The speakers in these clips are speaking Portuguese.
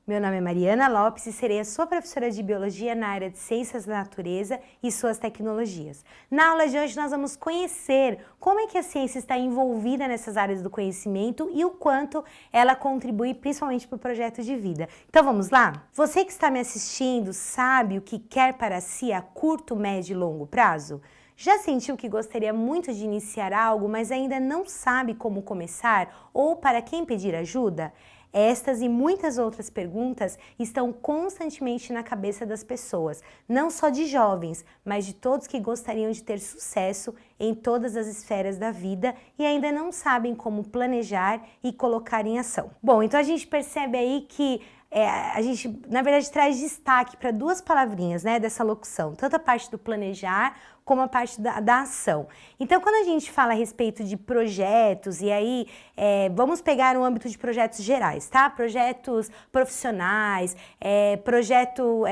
Meu nome é Mariana Lopes e serei a sua professora de Biologia na área de Ciências da Natureza e suas tecnologias. Na aula de hoje nós vamos conhecer como é que a ciência está envolvida nessas áreas do conhecimento e o quanto ela contribui principalmente para o projeto de vida. Então vamos lá? Você que está me assistindo sabe o que quer para si a curto, médio e longo prazo? Já sentiu que gostaria muito de iniciar algo, mas ainda não sabe como começar ou para quem pedir ajuda? Estas e muitas outras perguntas estão constantemente na cabeça das pessoas, não só de jovens, mas de todos que gostariam de ter sucesso em todas as esferas da vida e ainda não sabem como planejar e colocar em ação. Bom, então a gente percebe aí que a gente, na verdade, traz destaque para duas palavrinhas, né, dessa locução, tanto a parte do planejar como a parte da ação. Então, quando a gente fala a respeito de projetos, e aí vamos pegar o âmbito de projetos gerais, tá? Projetos profissionais, projeto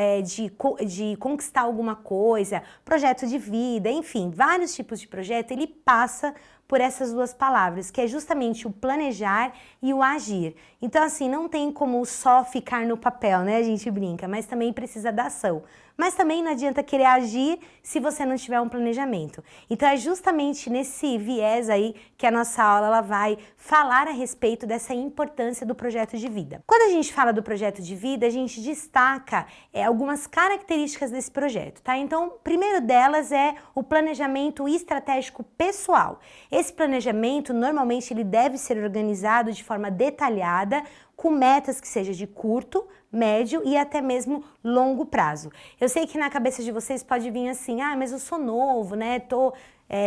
de conquistar alguma coisa, projeto de vida, enfim, vários tipos de projeto, ele passa por essas duas palavras, que é justamente o planejar e o agir. Então, assim, não tem como só ficar no papel, né? A gente brinca, mas também precisa da ação. Mas também não adianta querer agir se você não tiver um planejamento. Então, é justamente nesse viés aí que a nossa aula ela vai falar a respeito dessa importância do projeto de vida. Quando a gente fala do projeto de vida, a gente destaca algumas características desse projeto, tá? Então, o primeiro delas é o planejamento estratégico pessoal. Esse planejamento, normalmente, ele deve ser organizado de forma detalhada, com metas que sejam de curto, médio e até mesmo longo prazo. Eu sei que na cabeça de vocês pode vir assim, mas eu sou novo, né? Tô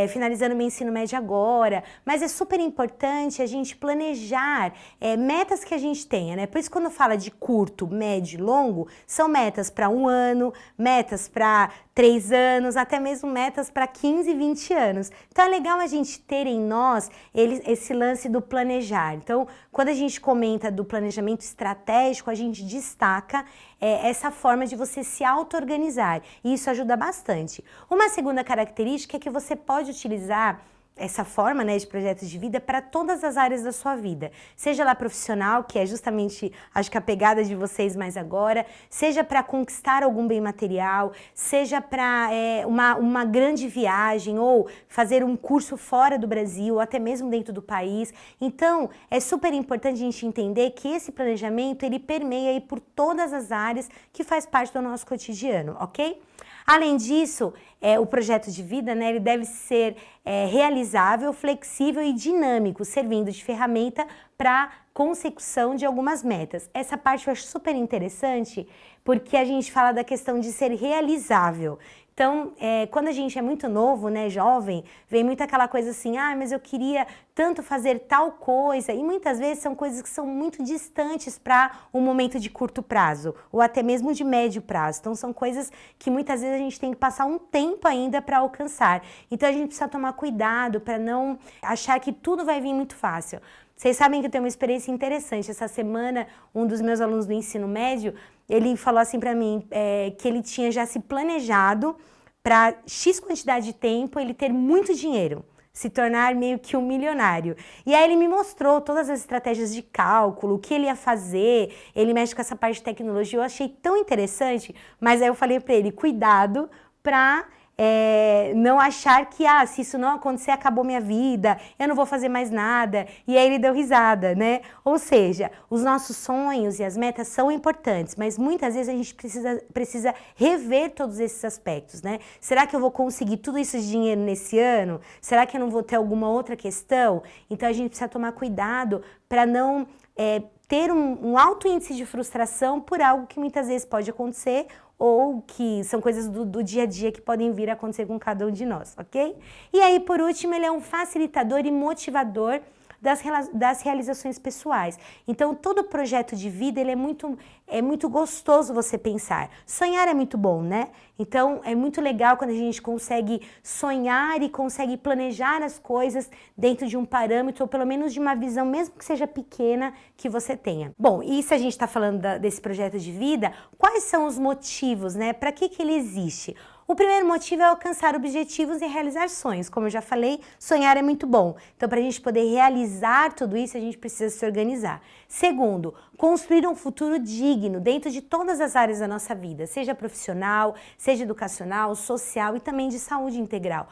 finalizando meu ensino médio agora, mas é super importante a gente planejar metas que a gente tenha, né? Por isso quando fala de curto, médio e longo, são metas para 1 ano, metas para 3 anos, até mesmo metas para 15, 20 anos. Então é legal a gente ter em nós esse lance do planejar. Então, quando a gente comenta do planejamento estratégico, a gente destaca essa forma de você se auto-organizar, e isso ajuda bastante. Uma segunda característica é que você pode utilizar essa forma, né, de projetos de vida para todas as áreas da sua vida, seja lá profissional, que é justamente, acho que a pegada de vocês mais agora, seja para conquistar algum bem material, seja para uma grande viagem ou fazer um curso fora do Brasil, ou até mesmo dentro do país. Então, é super importante a gente entender que esse planejamento, ele permeia aí por todas as áreas que faz parte do nosso cotidiano, ok? Além disso, o projeto de vida, né, ele deve ser realizável, flexível e dinâmico, servindo de ferramenta para consecução de algumas metas. Essa parte eu acho super interessante, porque a gente fala da questão de ser realizável. Então, quando a gente é muito novo, né, jovem, vem muito aquela coisa assim, mas eu queria tanto fazer tal coisa, e muitas vezes são coisas que são muito distantes para um momento de curto prazo, ou até mesmo de médio prazo. Então, são coisas que muitas vezes a gente tem que passar um tempo ainda para alcançar. Então, a gente precisa tomar cuidado para não achar que tudo vai vir muito fácil. Vocês sabem que eu tenho uma experiência interessante. Essa semana, um dos meus alunos do ensino médio, ele falou assim para mim que ele tinha já se planejado para X quantidade de tempo ele ter muito dinheiro, se tornar meio que um milionário. E aí ele me mostrou todas as estratégias de cálculo, o que ele ia fazer, ele mexe com essa parte de tecnologia, eu achei tão interessante, mas aí eu falei para ele, cuidado para não achar que, se isso não acontecer, acabou minha vida, eu não vou fazer mais nada. E aí ele deu risada, né? Ou seja, os nossos sonhos e as metas são importantes, mas muitas vezes a gente precisa rever todos esses aspectos, né? Será que eu vou conseguir tudo isso de dinheiro nesse ano? Será que eu não vou ter alguma outra questão? Então a gente precisa tomar cuidado para não ter um alto índice de frustração por algo que muitas vezes pode acontecer ou que são coisas do dia a dia que podem vir a acontecer com cada um de nós, ok? E aí, por último, ele é um facilitador e motivador das realizações pessoais. Então, todo projeto de vida, ele é muito gostoso você pensar. Sonhar é muito bom, né? Então, é muito legal quando a gente consegue sonhar e consegue planejar as coisas dentro de um parâmetro, ou pelo menos de uma visão, mesmo que seja pequena, que você tenha. Bom, e se a gente está falando desse projeto de vida, quais são os motivos, né? Para que ele existe? O primeiro motivo é alcançar objetivos e realizar sonhos. Como eu já falei, sonhar é muito bom. Então, para a gente poder realizar tudo isso, a gente precisa se organizar. Segundo, construir um futuro digno dentro de todas as áreas da nossa vida, seja profissional, seja educacional, social e também de saúde integral.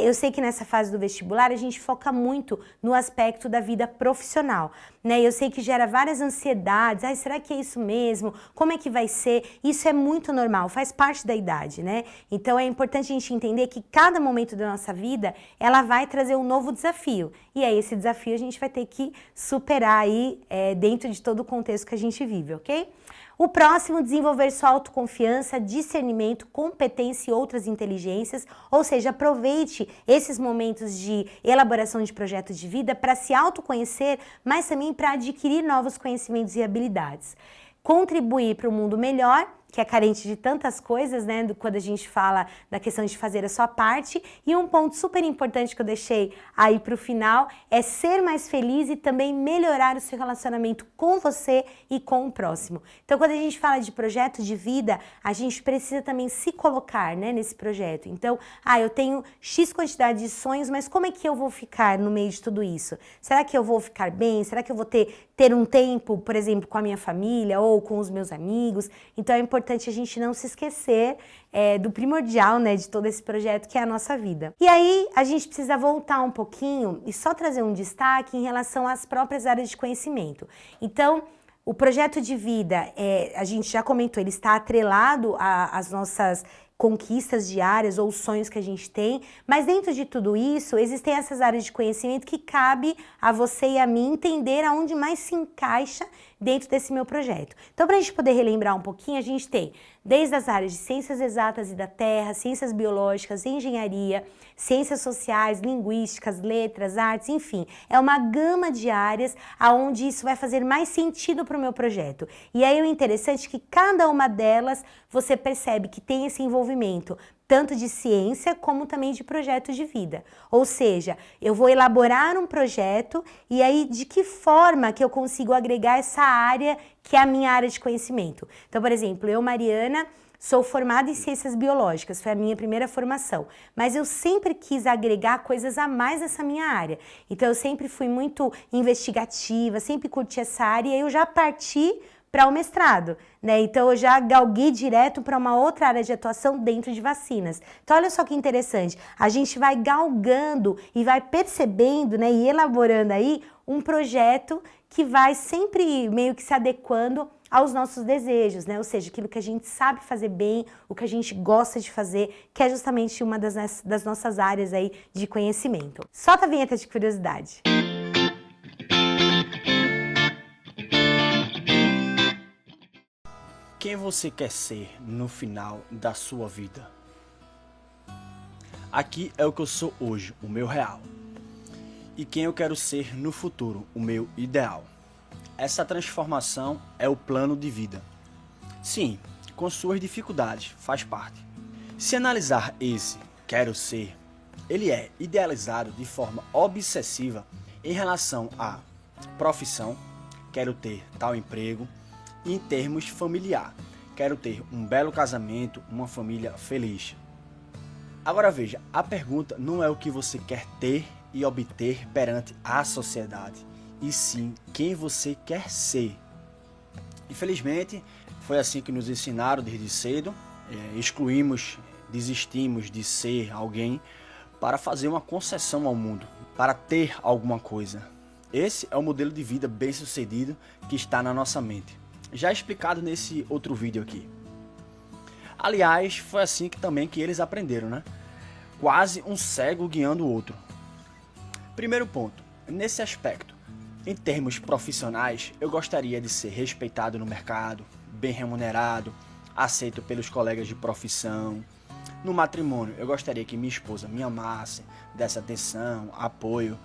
Eu sei que nessa fase do vestibular a gente foca muito no aspecto da vida profissional, né? Eu sei que gera várias ansiedades. Ai, será que é isso mesmo? Como é que vai ser? Isso é muito normal, faz parte da idade, né? Então é importante a gente entender que cada momento da nossa vida, ela vai trazer um novo desafio. E aí esse desafio a gente vai ter que superar aí dentro de todo o contexto que a gente vive, ok? O próximo, desenvolver sua autoconfiança, discernimento, competência e outras inteligências, ou seja, aproveite esses momentos de elaboração de projetos de vida para se autoconhecer, mas também para adquirir novos conhecimentos e habilidades. Contribuir para um mundo melhor, que é carente de tantas coisas, né, quando a gente fala da questão de fazer a sua parte. E um ponto super importante que eu deixei aí para o final é ser mais feliz e também melhorar o seu relacionamento com você e com o próximo. Então, quando a gente fala de projeto de vida, a gente precisa também se colocar, né, nesse projeto. Então, eu tenho X quantidade de sonhos, mas como é que eu vou ficar no meio de tudo isso? Será que eu vou ficar bem? Será que eu vou ter um tempo, por exemplo, com a minha família ou com os meus amigos? Então, é importante a gente não se esquecer do primordial, né, de todo esse projeto que é a nossa vida. E aí a gente precisa voltar um pouquinho e só trazer um destaque em relação às próprias áreas de conhecimento. Então, o projeto de vida, a gente já comentou, ele está atrelado às nossas conquistas diárias ou sonhos que a gente tem, mas dentro de tudo isso, existem essas áreas de conhecimento que cabe a você e a mim entender aonde mais se encaixa dentro desse meu projeto. Então, para a gente poder relembrar um pouquinho, a gente tem desde as áreas de ciências exatas e da terra, ciências biológicas, engenharia, ciências sociais, linguísticas, letras, artes, enfim, é uma gama de áreas aonde isso vai fazer mais sentido para o meu projeto. E aí o interessante é que cada uma delas você percebe que tem esse envolvimento tanto de ciência como também de projetos de vida. Ou seja, eu vou elaborar um projeto e aí de que forma que eu consigo agregar essa área que é a minha área de conhecimento. Então, por exemplo, eu, Mariana, sou formada em ciências biológicas, foi a minha primeira formação, mas eu sempre quis agregar coisas a mais nessa minha área. Então eu sempre fui muito investigativa, sempre curti essa área e aí eu já parti para o mestrado, né? Então eu já galguei direto para uma outra área de atuação dentro de vacinas. Então olha só que interessante, a gente vai galgando e vai percebendo, né, e elaborando aí um projeto que vai sempre meio que se adequando aos nossos desejos, né? Ou seja, aquilo que a gente sabe fazer bem, o que a gente gosta de fazer, que é justamente uma das nossas áreas aí de conhecimento. Solta a vinheta de curiosidade. Quem você quer ser no final da sua vida? Aqui é o que eu sou hoje, o meu real. E quem eu quero ser no futuro, o meu ideal. Essa transformação é o plano de vida. Sim, com suas dificuldades, faz parte. Se analisar esse quero ser, ele é idealizado de forma obsessiva em relação à profissão, quero ter tal emprego, e em termos familiar, quero ter um belo casamento, uma família feliz. Agora veja, a pergunta não é o que você quer ter e obter perante a sociedade, e sim quem você quer ser. Infelizmente, foi assim que nos ensinaram desde cedo, desistimos de ser alguém para fazer uma concessão ao mundo, para ter alguma coisa. Esse é o modelo de vida bem-sucedido que está na nossa mente. Já explicado nesse outro vídeo aqui. Aliás, foi assim que eles aprenderam, né? Quase um cego guiando o outro. Primeiro ponto, nesse aspecto, em termos profissionais, eu gostaria de ser respeitado no mercado, bem remunerado, aceito pelos colegas de profissão. No matrimônio, eu gostaria que minha esposa me amasse, desse atenção, apoio.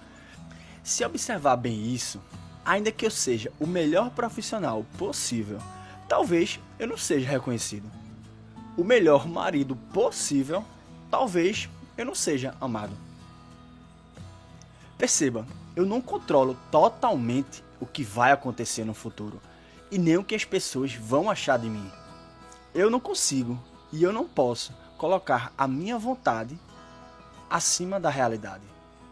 Se observar bem isso, ainda que eu seja o melhor profissional possível, talvez eu não seja reconhecido. O melhor marido possível, talvez eu não seja amado. Perceba, eu não controlo totalmente o que vai acontecer no futuro e nem o que as pessoas vão achar de mim. Eu não consigo e eu não posso colocar a minha vontade acima da realidade.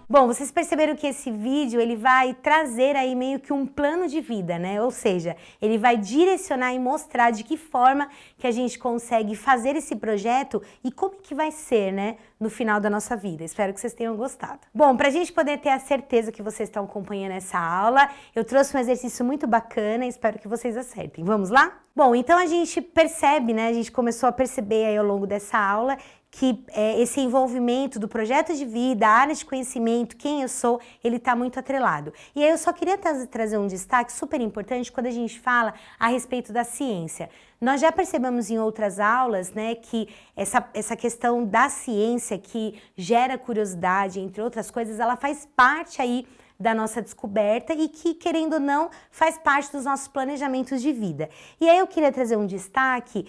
Bom, vocês perceberam que esse vídeo ele vai trazer aí meio que um plano de vida, né? Ou seja, ele vai direcionar e mostrar de que forma que a gente consegue fazer esse projeto e como que vai ser, né, no final da nossa vida. Espero que vocês tenham gostado. Bom, para a gente poder ter a certeza que vocês estão acompanhando essa aula, eu trouxe um exercício muito bacana e espero que vocês acertem. Vamos lá? Bom, então a gente percebe, né, a gente começou a perceber aí ao longo dessa aula que esse envolvimento do projeto de vida, a área de conhecimento, quem eu sou, ele está muito atrelado. E aí eu só queria trazer um destaque super importante quando a gente fala a respeito da ciência. Nós já percebemos em outras aulas, né, que essa questão da ciência que gera curiosidade, entre outras coisas, ela faz parte aí da nossa descoberta e que, querendo ou não, faz parte dos nossos planejamentos de vida. E aí eu queria trazer um destaque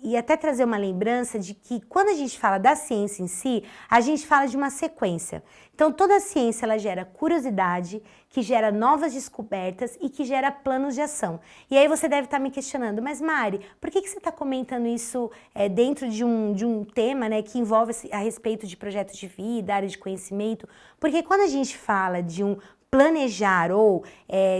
e até trazer uma lembrança de que quando a gente fala da ciência em si, a gente fala de uma sequência. Então toda a ciência ela gera curiosidade, que gera novas descobertas e que gera planos de ação. E aí você deve estar me questionando, mas Mari, por que você está comentando isso dentro de um tema, né, que envolve a respeito de projetos de vida, área de conhecimento? Porque quando a gente fala de um planejar ou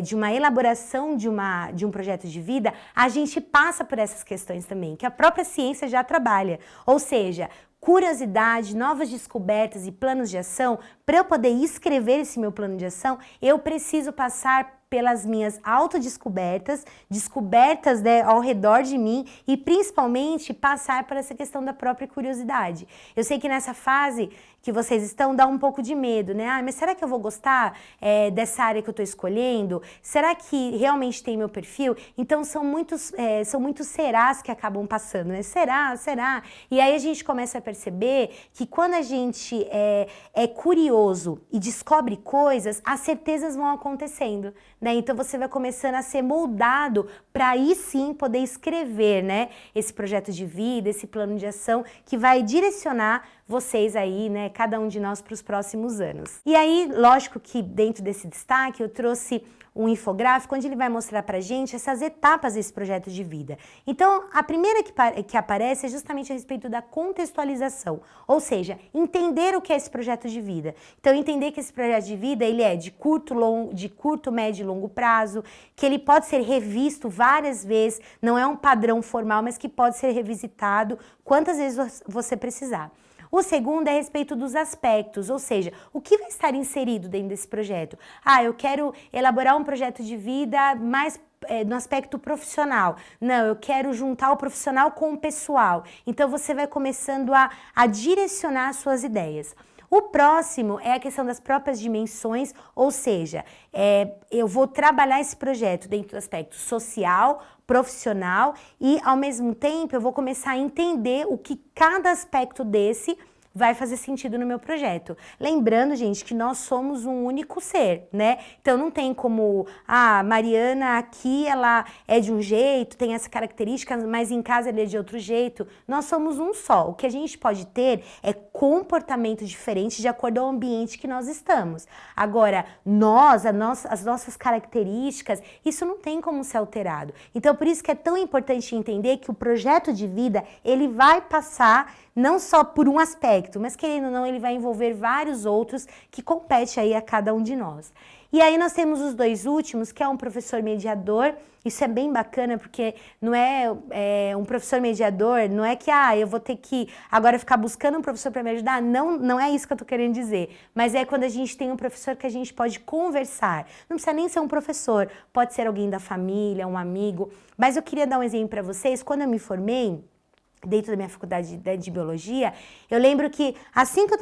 de uma elaboração de um projeto de vida, a gente passa por essas questões também, que a própria ciência já trabalha. Ou seja, curiosidade, novas descobertas e planos de ação. Para eu poder escrever esse meu plano de ação, eu preciso passar pelas minhas autodescobertas, descobertas, né, ao redor de mim e principalmente passar por essa questão da própria curiosidade. Eu sei que nessa fase que vocês estão dá um pouco de medo, né? Ah, mas será que eu vou gostar dessa área que eu estou escolhendo? Será que realmente tem meu perfil? Então são muitos serás que acabam passando, né? Será? Será? E aí a gente começa a perceber que quando a gente é curioso e descobre coisas, as certezas vão acontecendo, né? Então você vai começando a ser moldado para aí sim poder escrever, né, esse projeto de vida, esse plano de ação que vai direcionar vocês aí, né, cada um de nós para os próximos anos. E aí, lógico que dentro desse destaque eu trouxe um infográfico onde ele vai mostrar pra gente essas etapas desse projeto de vida. Então, a primeira que aparece é justamente a respeito da contextualização, ou seja, entender o que é esse projeto de vida. Então, entender que esse projeto de vida, ele é de curto, médio e longo prazo, que ele pode ser revisto várias vezes, não é um padrão formal, mas que pode ser revisitado quantas vezes você precisar. O segundo é a respeito dos aspectos, ou seja, o que vai estar inserido dentro desse projeto? Ah, eu quero elaborar um projeto de vida mais no aspecto profissional. Não, eu quero juntar o profissional com o pessoal. Então você vai começando a direcionar as suas ideias. O próximo é a questão das próprias dimensões, ou seja, eu vou trabalhar esse projeto dentro do aspecto social, profissional e, ao mesmo tempo, eu vou começar a entender o que cada aspecto desse vai fazer sentido no meu projeto. Lembrando, gente, que nós somos um único ser, né? Então não tem como, Mariana aqui ela é de um jeito, tem essa característica, mas em casa ela é de outro jeito. Nós somos um só. O que a gente pode ter é comportamento diferente de acordo ao ambiente que nós estamos. Agora, as nossas características, isso não tem como ser alterado. Então, por isso que é tão importante entender que o projeto de vida, ele vai passar não só por um aspecto, mas querendo ou não, ele vai envolver vários outros que competem aí a cada um de nós. E aí nós temos os dois últimos, que é um professor mediador. Isso é bem bacana, porque não é um professor mediador, não é que eu vou ter que agora ficar buscando um professor para me ajudar. Não é isso que eu tô querendo dizer. Mas é quando a gente tem um professor que a gente pode conversar. Não precisa nem ser um professor, pode ser alguém da família, um amigo. Mas eu queria dar um exemplo para vocês. Quando eu me formei, dentro da minha faculdade de biologia, eu lembro que assim que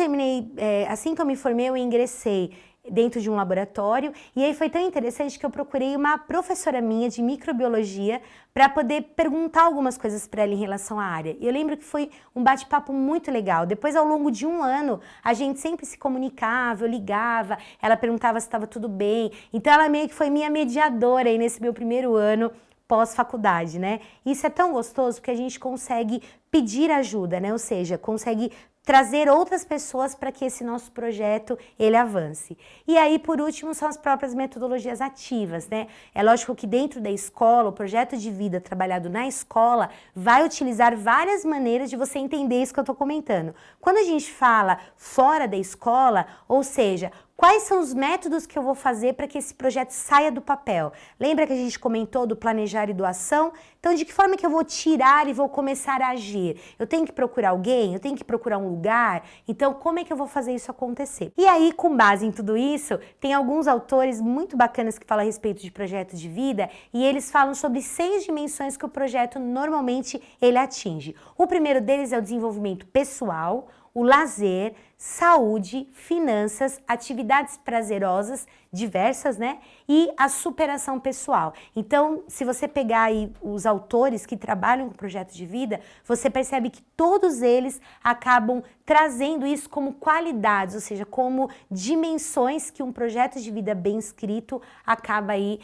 eu me formei, eu ingressei dentro de um laboratório e aí foi tão interessante que eu procurei uma professora minha de microbiologia para poder perguntar algumas coisas para ela em relação à área. E eu lembro que foi um bate-papo muito legal. Depois, ao longo de um ano, a gente sempre se comunicava, eu ligava, ela perguntava se estava tudo bem. Então, ela meio que foi minha mediadora aí nesse meu primeiro ano pós-faculdade, né? Isso é tão gostoso porque a gente consegue pedir ajuda, né? Ou seja, consegue trazer outras pessoas para que esse nosso projeto ele avance. E aí, por último, são as próprias metodologias ativas, né? É lógico que dentro da escola, o projeto de vida trabalhado na escola vai utilizar várias maneiras de você entender isso que eu estou comentando. Quando a gente fala fora da escola, ou seja, quais são os métodos que eu vou fazer para que esse projeto saia do papel? Lembra que a gente comentou do planejar e do ação? Então, de que forma que eu vou tirar e vou começar a agir? Eu tenho que procurar alguém? Eu tenho que procurar um lugar? Então, como é que eu vou fazer isso acontecer? E aí, com base em tudo isso, tem alguns autores muito bacanas que falam a respeito de projetos de vida e eles falam sobre 6 dimensões que o projeto normalmente ele atinge. O primeiro deles é o desenvolvimento pessoal, o lazer, saúde, finanças, atividades prazerosas, diversas, né? E a superação pessoal. Então, se você pegar aí os autores que trabalham com projetos de vida, você percebe que todos eles acabam trazendo isso como qualidades, ou seja, como dimensões que um projeto de vida bem escrito acaba aí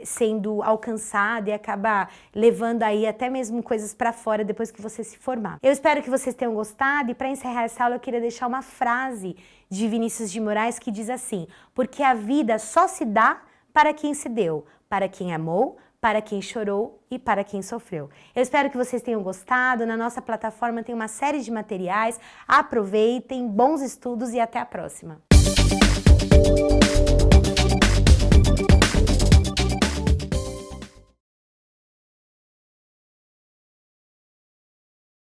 sendo alcançado e acaba levando aí até mesmo coisas para fora depois que você se formar. Eu espero que vocês tenham gostado e para encerrar essa aula eu queria deixar uma frase de Vinícius de Moraes que diz assim: porque a vida só se dá para quem se deu, para quem amou, para quem chorou e para quem sofreu. Eu espero que vocês tenham gostado. Na nossa plataforma tem uma série de materiais. Aproveitem, bons estudos e até a próxima.